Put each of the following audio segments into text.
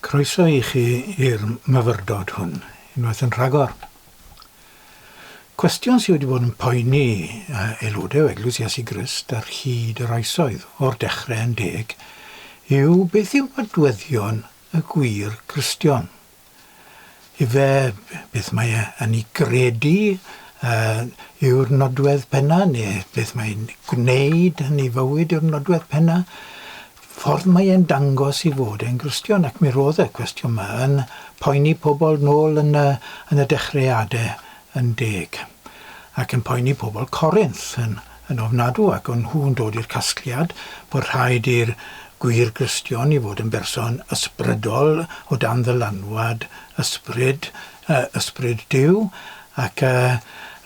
Croeso I chi i'r myfyrdod hwn, unwaith yn rhagor. Cwestiwn sydd wedi bod yn poeni aelodau o Eglwys Iesu Grist ar hyd yr oesoedd o'r dechrau yn deg yw beth yw nodweddion y gwir Cristion. Ife beth mae yn ei gredu yw'r nodwedd penna neu beth mae'n gwneud yn ei fywyd yw'r nodwedd penna. Ffordd mae e'n dangos I fod e'n Gristion ac mi roedd y cwestiwn yma yn poeni pobl nôl yn y dechreuadau yn deg ac yn poeni pobl Corinth yn ofnadw ac o'n nhw'n dod i'r casgliad bod rhaid i'r gwir Gristion I fod yn berson ysbrydol o dan ddylanwad ysbryd Duw ac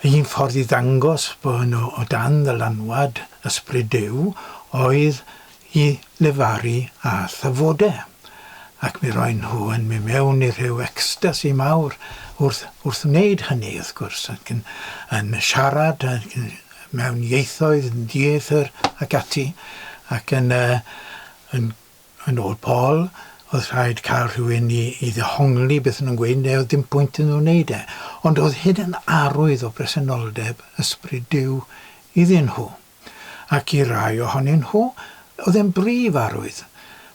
un ffordd I ddangos bod nhw o dan ddylanwad ysbryd Duw oedd I lefaru a thyfodau. Ac mi roen nhw yn mynd mewn I rhyw ecstasi mawr wrth wneud hynny wrth gwrs ac yn siarad mewn ieithoedd yn dieithr ac ati ac yn ôl Paul oedd rhaid cael rhywun I ddehongli beth nhw'n gweud neu oedd dim pwynt yn nhw'n wneud ond oedd hyn yn arwydd o bresenoldeb ysbryd Duw iddyn nhw ac I rai ohonyn nhw oedd e'n brif arwydd.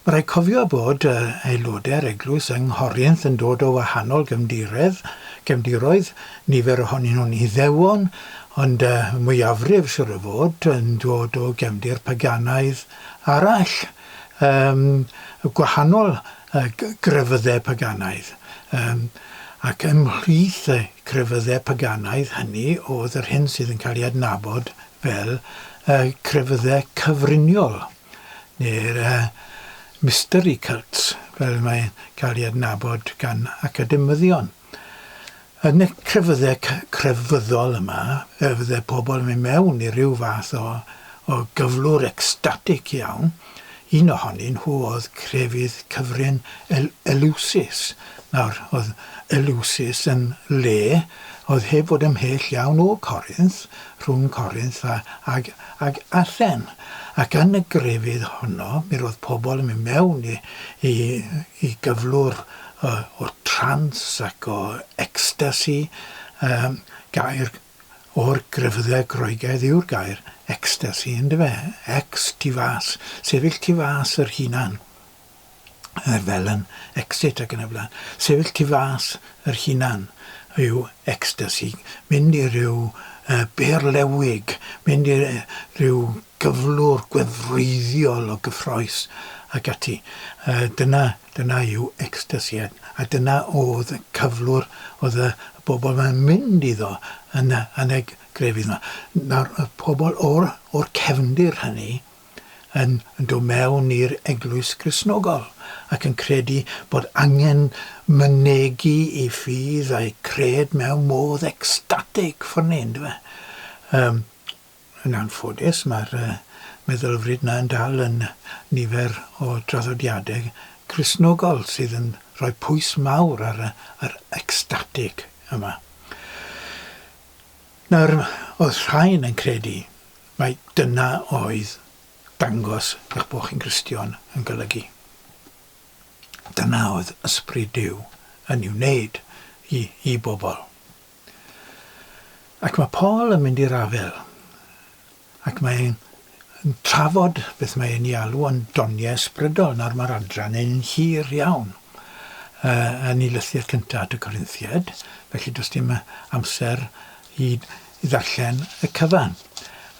Mae rhaid cofio bod aelodau'r eglwys yng Nghorintth yn dod o wahanol gefndiroedd, nifer ohonyn nhw'n Iddewon, ond mwyafrif siwr o fod yn dod o gefndir paganaidd arall, gwahanol grefyddau paganaidd. Ac ymhlith y crefyddau paganaidd hynny oedd yr hyn sydd yn cael ei adnabod fel crefyddau cyfriniol. Neu'r mystery cults, fel mae'n cael ei adnabod gan academyddion. Yn y crefyddau crefyddol yma, fydde pobl yn mynd mewn I ryw fath o gyflwr ecstatic iawn. Un ohonyn nhw oedd crefydd cyfrin Eleusis. Nawr, oedd Eleusis yn le, oedd heb fod ymhell iawn o Corinth, rhwng Corinth ag Athen. Ac yn y grefydd honno, mi roedd pobl yn mynd mewn I gyflwr o trans ac o ecstasi. Gair o'r grefyddau Groegaidd yw'r gair ecstasi, ynddo fe? Ex tu fas, sefyll tu fas yr hunan. Fel yn exit ac yn y blaen. Sefyll tu fas yr hunan yw ecstasi. Mynd I ryw berlewig, mynd I ryw gyflwr gweddfreiddiol o gyffroes ac ati. Dyna yw ecstasi a dyna oedd y cyflwr oedd y bobl yn mynd iddo yn y grefydd yma. Nawr, y pobl o'r cefndir hynny yn dod mewn i'r eglwys Gristnogol ac yn credu bod angen mynegu I ffydd a'i cred mewn modd ecstatig ffordd ynddo fe. Yn anffodus, mae'r meddylfryd yna yn dal yn nifer o draddodiadau Gristnogol sydd yn rhoi pwys mawr ar yr ecstatig yma. Nawr, oedd rhain yn credu mai dyna oedd dangos eich bod chi'n Gristion yn golygu. Dyna oedd ysbryd Duw yn ei wneud I bobl. Ac mae Paul yn mynd i'r afel ac mae'n trafod beth mae'n ei alw yn doniau ysbrydol nawr mae'r adran yn hir iawn yn ei lythyr cyntaf at y Corinthiaid, felly does dim amser I ddarllen y cyfan.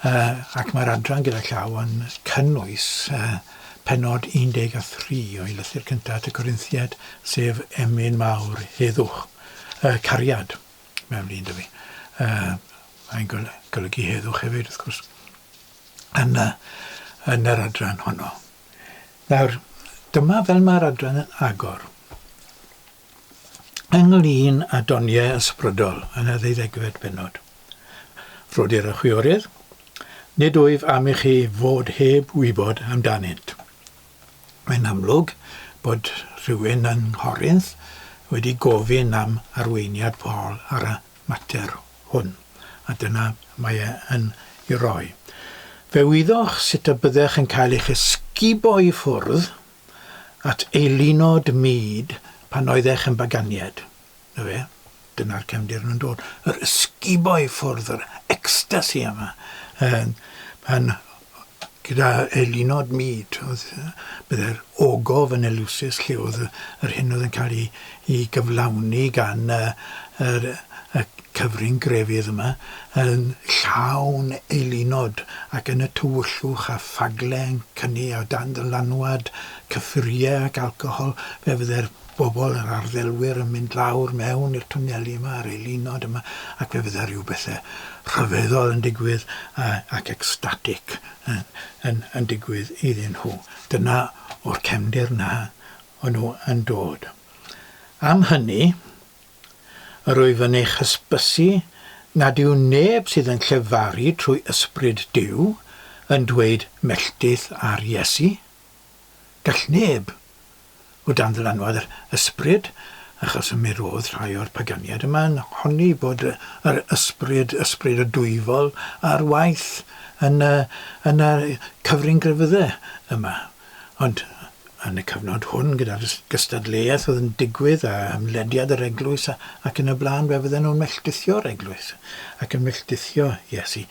Ac mae'r adran gyda llaw yn cynnwys penod 13 o'i lythyr cyntaf at y Corinthiaid, sef emyn mawr heddwch, cariad mewn un dy fi. Mae'n golygu heddwch hefyd, wrth gwrs, yn yr adran honno. Nawr, dyma fel mae'r adran yn agor. Ynglŷn â doniau ysbrydol yn y 12fed pennod. Frodyr y chwiorydd, nid wyf am I chi fod heb wybod amdanynt. Mae'n amlwg bod rhywun yn Corinth wedi gofyn am arweiniad Paul ar y mater hwn, a dyna mae yn ei roi. Fe wyddoch sut y byddech yn cael eich esgubo I ffwrdd at eilunod myd pan oeddech yn baganiad. Na fe, dyna'r cefndir yn dod. Yr ysguboi ffwrdd, yr ecstasy yma. Pan gyda eilunod myd, byddai'r ogof yn elusus lle oedd yr hyn oedd yn cael ei gyflawni gan y cyfrin grefydd yma yn llawn eilunod ac yn y tywyllwch a ffaglen cynnu o dan dylanwad, cyffuriau ac alcohol, fe fyddai'r bobl, yr arddelwyr yn mynd lawr mewn i'r twneli yma, yr eilunod yma, ac fe fyddai rhyw bethau rhyfeddol yn digwydd ac ecstatic yn digwydd iddyn nhw. Dyna o'r cefndir na o'n nhw yn dod. Am hynny, yr wyf yn eich hysbysu nad yw neb sydd yn llefaru trwy ysbryd Duw yn dweud melltith ar Iesu. Gall neb o dan ddylanwad yr ysbryd, achos y mi roedd rhai o'r paganiad yma'n honni bod yr ysbryd y dwyfol ar waith yn y cyfrin grefyddau yma. Ond yn y cyfnod hwn, gyda'r gystadleuaeth oedd yn digwydd a ymlediad yr eglwys ac yn y blaen, fe fydden nhw'n melltithio'r eglwys ac yn melltithio Iesu.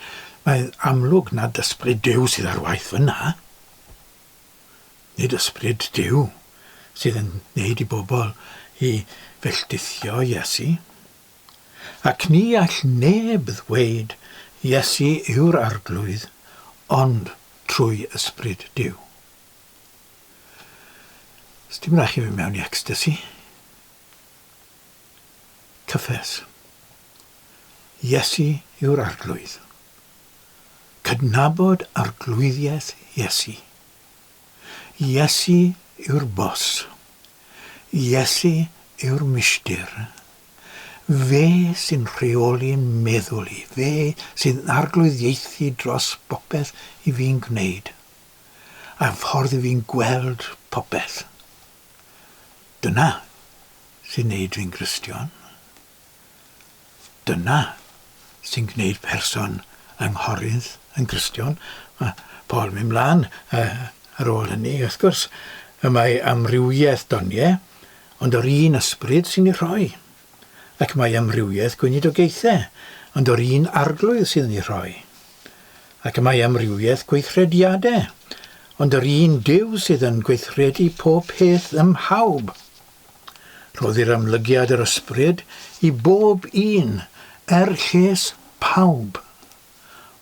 Mae'n amlwg nad ysbryd Duw sydd ar waith fyna. Nid ysbryd Duw sydd yn gwneud i bobl i felltithio Iesu. Ac ni all neb ddweud Iesu yw'r arglwydd, ond trwy ysbryd Duw. Os dim rhaid i fi mewn i ecstasy. Cyffes. Iesu yw'r arglwydd. Cydnabod arglwyddiaeth Iesu. Iesu yw'r bos. Iesu yw'r milltir. Fe sy'n rheoli meddwl i. Fe sy'n arglwyddiaethu dros popeth i fi'n gwneud. A ffordd i fi'n gweld popeth. Dyna sy'n gwneud fi'n Gristion. Dyna sy'n gwneud person ynghorydd yn Gristion. Mae Paul mynd mlaen ar ôl hynny, wrth gwrs, mae amrywiaeth doniau, ond o'r un ysbryd sy'n ei rhoi. Ac mae amrywiaeth gweinidogaethau, ond o'r un arglwydd sydd yn ei rhoi. Ac mae amrywiaeth gweithrediadau, ond o'r un Duw sydd yn gweithredu pob peth ym mhawb. Rhoddir amlygiad yr ysbryd i bob un lles pawb,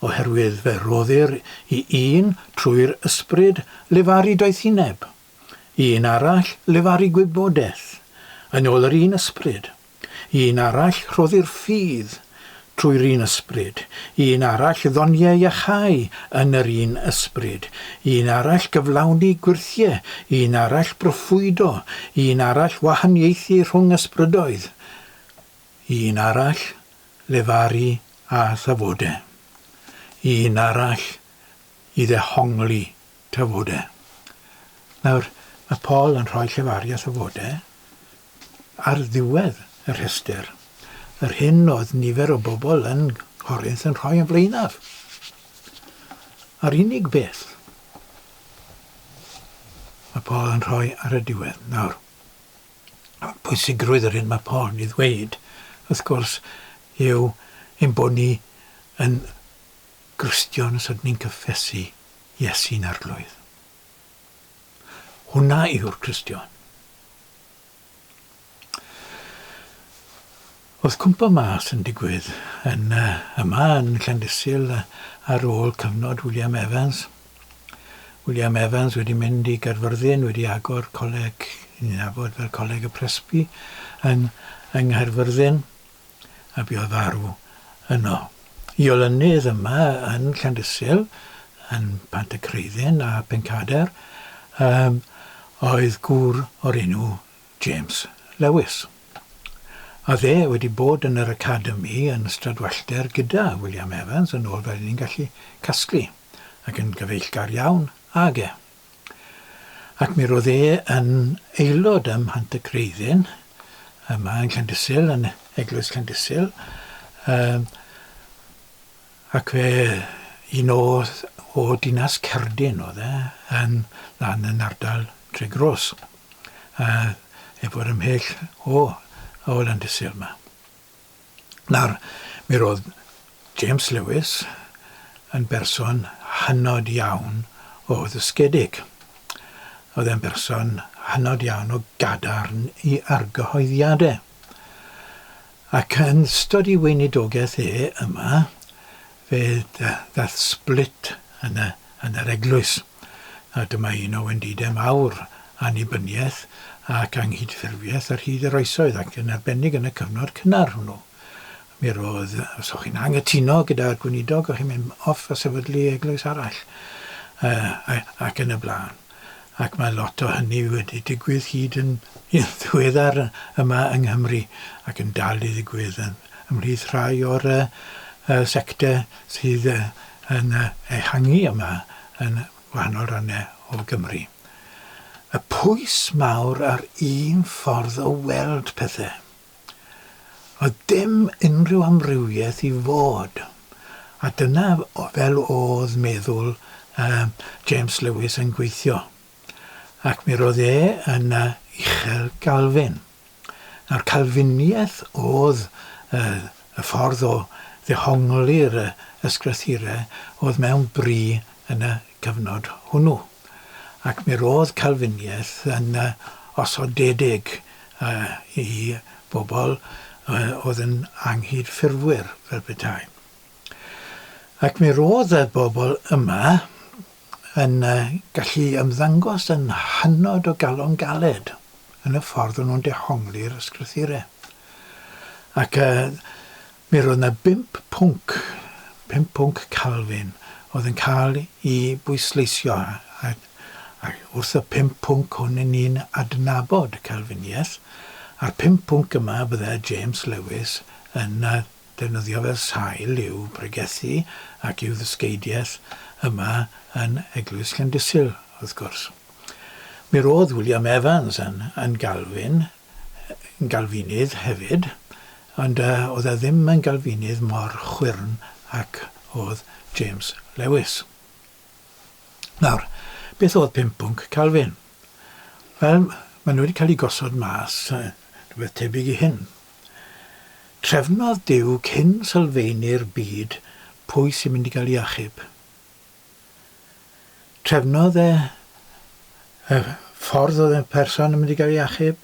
oherwydd fe roddir i un trwy'r ysbryd lefaru doethineb, un arall lefaru gwybodaeth, yn ôl yr un ysbryd, un arall rhoddir ffydd trwy'r un ysbryd, un arall ddoniau iachau yn yr un ysbryd, un arall gyflawni gwirthiau, un arall broffwydo, un arall wahaniaethu rhwng ysbrydoedd, un arall lefaru a thafodau, un arall i ddehongli tafodau. Nawr, mae Paul yn rhoi llefaru a thafodau ar ddiwedd y rhestr. Yr hyn oedd nifer o bobl yn Corinth yn rhoi yn flaenaf. A'r unig beth mae Paul yn rhoi ar y diwedd. Nawr, pwysigrwydd yr hyn mae Paul yn ei ddweud, wrth gwrs, yw ein bod ni yn Gristion os ydyn ni'n cyffesu Iesu'n arglwydd. Hwna yw'r Gristion. Oedd cwmpa mas yn digwydd yma yn Llandysul ar ôl cyfnod William Evans. William Evans wedi mynd i Gaerfyrddin, wedi agor coleg, ni'n nabod fel Coleg y Presby yng Nghaerfyrddin, a buodd farw yno. I olynydd yma yn Llandysul, yn Pantycreiddin a Pencader, oedd gŵr o'r enw James Lewis. A dde wedi bod yn yr academi yn ystod wellter gyda William Evans yn ôl fel ni'n gallu casglu, ac yn gyfeillgar iawn ag e. Ac mi roedd e yn aelod ym Mhantycreiddin, yma yn Llandysul, yn Eglwys Llandysul, ac fe un o dinas Cerdyn oedd e, lan yn ardal Tregroes. efo'r ymhell o Landysul yma. Nawr, mi roedd James Lewis yn berson hynod iawn o ddysgedig. Oedd e'n berson hynod iawn o gadarn I argyhoeddiadau. Ac yn ystod I weinidogaeth yma, fe ddaeth split yn yr eglwys. A dyma un o wendidau mawr annibyniaeth ac anghydffurfiaeth ar hyd yr oesoedd ac yn arbennig yn y cyfnod cynnar hwnnw. Mi roedd, os o'ch chi'n anghytuno gyda'r gweinidog, o'ch chi'n mynd off a sefydlu eglwys arall ac yn y blaen. Ac mae lot o hynny wedi digwydd hyd yn ddiweddar yma yng Nghymru ac yn dal I ddigwydd ymhlith rhai o'r sectau sydd yn ehangu yma yn wahanol rannau o Gymru. Y pwys mawr ar un ffordd o weld pethau. Oedd dim unrhyw amrywiaeth I fod. A dyna fel oedd meddwl James Lewis yn gweithio. Ac mi roedd yn uchel Calvin. Nawr Calfiniaeth oedd y ffordd o ddehongli'r ysgrythurau oedd mewn bri yn y cyfnod hwnnw. Ac mi roedd Calfiniaeth yn osodedig I bobl oedd yn anghydffurfwyr fel petai. Ac mi roedd y bobl yma yn gallu ymddangos yn hynod o galon galed yn y ffordd o'n nhw'n dehongli'r ysgrythurau. Ac mi roedd yna 5 pwnc Calvin oedd yn cael I bwysleisio. A wrth y 5 pwnc hwn yn ni'n adnabod Calfiniaeth, a'r 5 pwnc yma bydde James Lewis yn defnyddio fel sail i'w pregethu ac i'w ddysgeidiaeth yma yn Eglwys Llandysul, wrth gwrs. Mi roedd William Evans yn Galfinydd hefyd, ond oedd ddim yn Galfinydd mor chwyrn ac oedd James Lewis. Nawr, beth oedd 5 pwnc Calvin? Wel, maen nhw wedi cael ei gosod mas, rhywbeth tebyg I hyn. Trefnodd Duw cyn sylfaenu'r byd pwy sy'n mynd I gael ei achub. Trefnodd y ffordd oedd y person yn mynd I gael ei achub,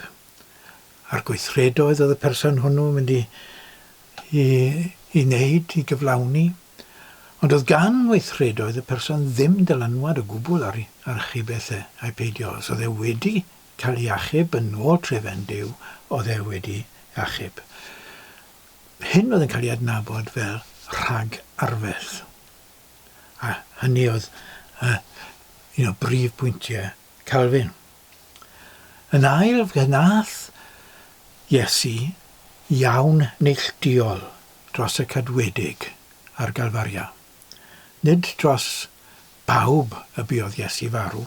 a'r gweithredoedd oedd y person hwnnw yn mynd I wneud, I gyflawni. Ond oedd gan weithredoedd y person ddim dylanwad o gwbl ar archubethau a'i peidio. Os oedd wedi cael ei achub yn ôl trefen Duw, oedd wedi achub. Hyn oedd yn cael ei adnabod fel rhag arfeth. A hynny oedd brif bwyntiau Calvin. Yn ail, gnaeth Iesu iawn neilltuol dros y cadwedig a'r galfaria. Nid dros bawb y buodd Iesu farw,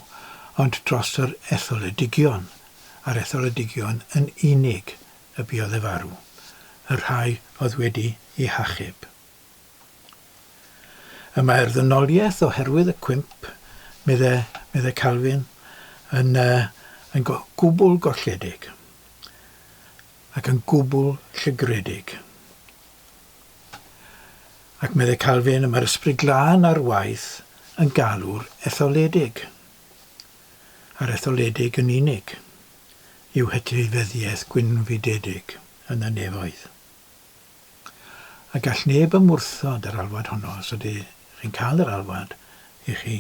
ond dros yr etholedigion. A'r etholedigion yn unig y buodd y farw. Y rhai oedd wedi ei hachub. Mae'r ddynoliaeth oherwydd y cwymp, medde Calvin, yn gwbl golledig ac yn gwbl llygredig. Ac medde Calvin, mae'r ysbryd glân ar waith yn galw'r etholedig. A'r etholedig yn unig yw hetifeddiaeth gwynfydedig yn y nefoedd. A gall neb ymwrthod yr alwad honno os ydy chi'n cael yr alwad I chi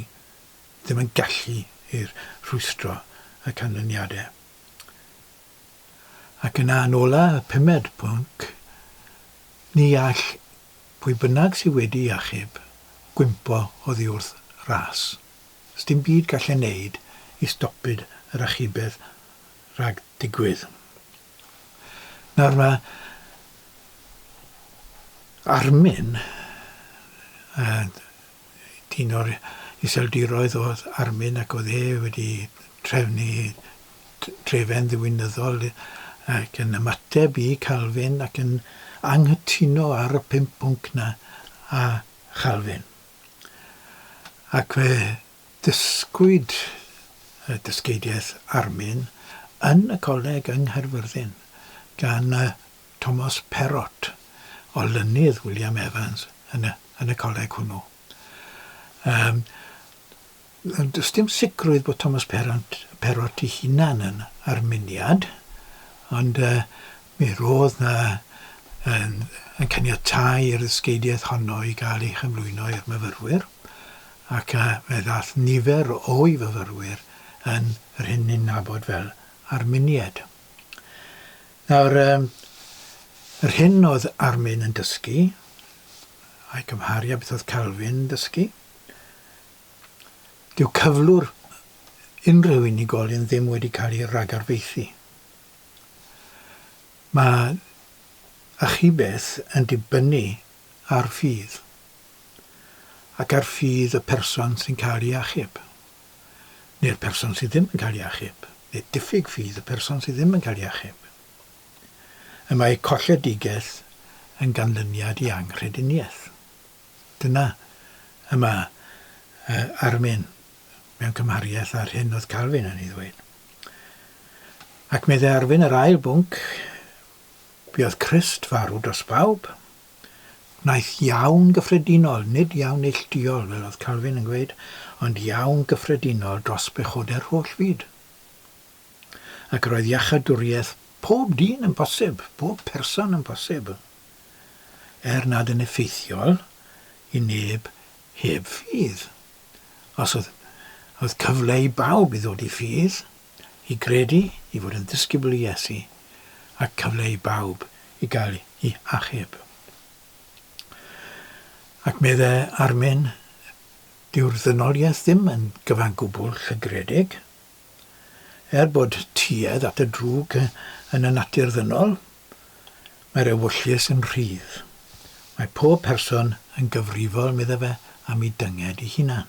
ddim yn gallu i'r rhwystro y canlyniadau. Ac yna yn ola y 5 pwnc, ni all pwy bynnag sydd wedi achub gwympo oddi wrth ras. Os dim byd gall ei wneud I stopid yr achubedd rhag digwydd. Nawr mae Armin, dyn o'r iseldiroedd oedd Armin ac oedd wedi trefnu trefen ddiwynyddol ac yn ymateb I Calvin ac yn anghytuno ar y 5 pwnc na a Calvin. Ac fe dysgwyd y dysgeidiaeth Armin yn y coleg yng Nghaerfyrddin gan Thomas Perrott o Lynydd William Evans yn y coleg hwnnw. Does dim sicrwydd bod Thomas Perrott ei hunan yn arminiad, ond mi roedd na yn caniatáu i'r ysgeidiaeth honno i gael ei chyflwyno i'r myfyrwyr, ac fe ddaeth nifer o'i fyfyrwyr yn yr hyn ni'n nabod fel arminiad. Nawr, yr hyn oedd Armin yn dysgu, a'i cymharu a beth oedd Calvin yn dysgu, dyw cyflwr unrhyw unigolyn ddim wedi cael ei ragarfeithi. Mae achubeth yn dibynnu ar ffydd, ac ar ffydd y person sy'n cael ei achub, neu'r person sydd ddim yn cael ei achub, neu diffyg ffydd y person sydd ddim yn cael ei achub. Y mae colledigaeth yn ganlyniad i anghrediniaeth. Dyna yma Armin mewn cymhariaeth ar hyn oedd Calvin yn ei ddweud. Ac meddai Armin yr ail bwnc, buodd Crist farw dros bawb. Wnaeth iawn gyffredinol, nid iawn neilltuol fel oedd Calvin yn gweud, ond iawn gyffredinol dros bechoder holl fyd. Ac roedd iachadwriaeth pob dyn yn bosib, pob person yn bosib, nad yn effeithiol i neb heb ffydd. Os oedd cyfle i bawb i ddod i ffydd, i gredu, i fod yn ddisgybl i Iesu, ac cyfle i bawb i gael ei achub. Ac meddai Armin, dyw'r ddynoliaeth ddim yn gyfan gwbl llygredig, bod tuedd at y drwg yn y natur ddynol, mae'r ewyllus yn rhydd. Mae pob person yn gyfrifol, meddai fe, am ei dynged ei hunan.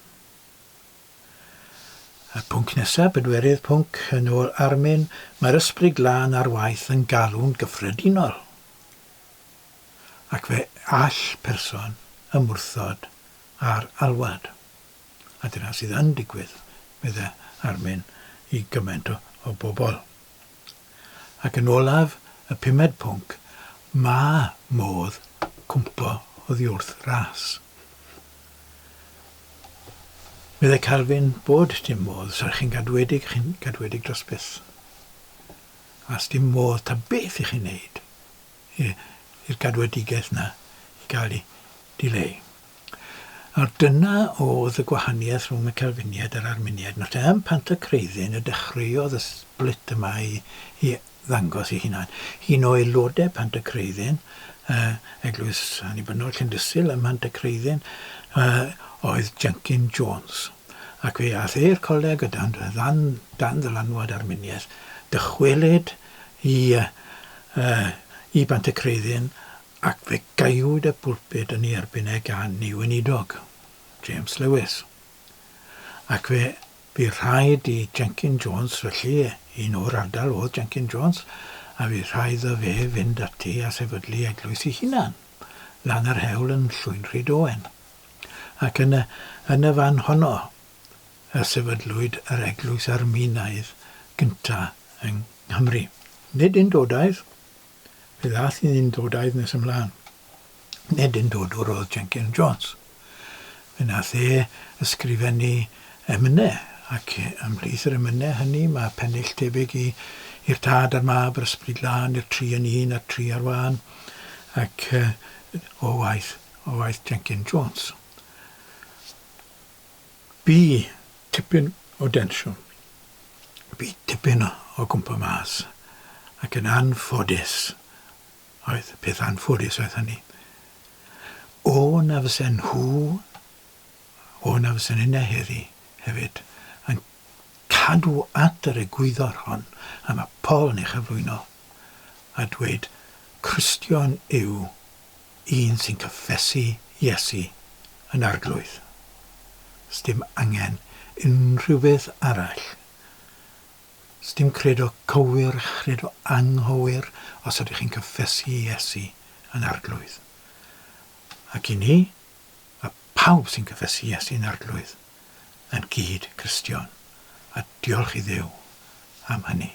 Y pwnc nesaf, bedwerydd pwnc yn ôl Armin, mae'r ysbryd glân ar waith yn galw'n gyffredinol. Ac fe all person ymwrthod ar alwad. A dyna sydd yn digwydd, meddai Armin, i gymaint o bobl. Ac yn olaf, y 5 pwnc, mae modd cwmpo oddi wrth ras. Meddai Calvin bod dim modd, so chi'n gadwedig dros byth. As dim modd ta beth i chi'n neud i'r gadwedigaeth na i gael ei dileu. A dyna oedd y gwahaniaeth rhwng y Calfiniad a'r Arminiad. Nawr ym Pantacreiddin y dechreuodd y split yma i ddangos ei hunan. Un o aelodau Pantacreiddin, eglwys annibynnol Llandysul ym Pantacreiddin, oedd Jenkin Jones. Ac fe aeth e'r coleg o dan ddylanwad Arminiaeth, dychwelyd i Pantacreiddin, ac fe gaiwyd y pwlpid yn ei erbyn gan ei weinidog, James Lewis. Ac fe rhaid i Jenkin Jones, felly un o'r ardal oedd Jenkin Jones, a fe rhaid o fe fynd ati a sefydlu eglwys ei hunan, lan ar hewl yn Llwyn Rhyd Owen. Ac yn y fan honno, y sefydlwyd yr eglwys Arminaidd gyntaf yng Nghymru. Nid undodaidd, fe ddaeth i'n undodaidd nes ymlaen. Nid undodwr oedd Jenkin Jones. Fe nath ysgrifennu emynau, ac ymhlith yr emynau hynny mae pennill tebyg i'r Tad a'r Mab, yr Ysbryd Glân, i'r 3 yn 1 a'r 3 ar 1, ac o waith Jenkin Jones. Bu tipyn o densiwn, bu tipyn o gwmpa mas, ac yn anffodus, peth anffodus oedd hynny. O na fysen nhw, o na fysen hynna hefyd, yn cadw at yr egwyddor hon, a mae Paul yn ei chyflwyno, a dweud, Cristion yw un sy'n cyffesu Iesu yn arglwydd. Sdim angen unrhyw beth arall. Sdim credo cywir, credo anghywir, os ydych chi'n cyffesu Iesu yn arglwydd. Ac i ni, a pawb sy'n cyffesu Iesu yn arglwydd, yn gyd Cristion. A diolch i Dduw am hynny.